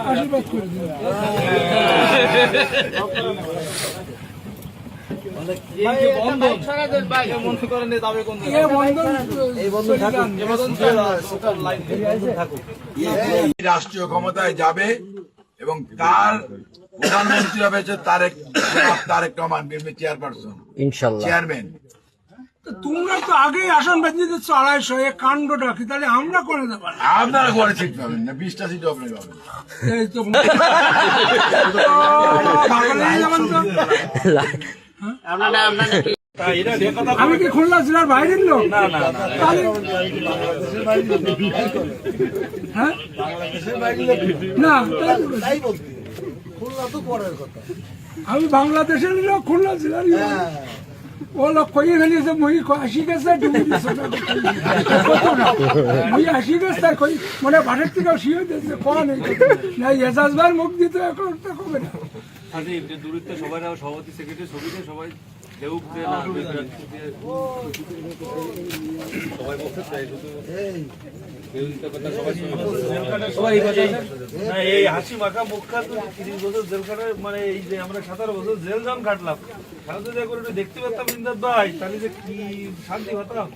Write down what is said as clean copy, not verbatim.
আশীর্বাদ করে দিন। রাষ্ট্রীয় ক্ষমতায় যাবে এবং তার প্রধানমন্ত্রী হবে তারেক রহমান চেয়ারপারসন ইনশাল্লাহ চেয়ারম্যান। তোমরা তো আগেই আসন বেঁধে দিচ্ছ 250 এ কাণ্ডটা কি, তাহলে আমরা করে দেবো না? আপনারা করে সিট পাবেন না, 20টা সিট আপনার পাবেন। এই তো বাঙালি যেমন তো। আমি কি খুলনা জেলার বাইরের লোক? তাহলে হ্যাঁ না, আমি বাংলাদেশের লোক, খুলনা জেলার লোক। ও লোক কই ফেলিয়েছে, মই 80 গেছে ডুবে দিছে মই 80 গেছে তাই কই মানে বাড়ির থেকে শিয়ে দিয়েছে কোয়া নেই না, এজাজবার মুখ দিতে এখন কবে না। আরে এমনি দূরত্ব সবাই না, সভাপতি সেক্রেটারি ছবিতে সবাই দেউক দে না সবাই বলতে চাই শুধু এই হাসি মাখা মুখটা তো 30 বছর জেল কাটা, মানে এই যে আমরা 17 বছর জেল জন কাটলাম, তাহলে যদি করে দেখতে পেতাম ইন্দাদ ভাই, তাহলে যে কি শান্তি হতাম।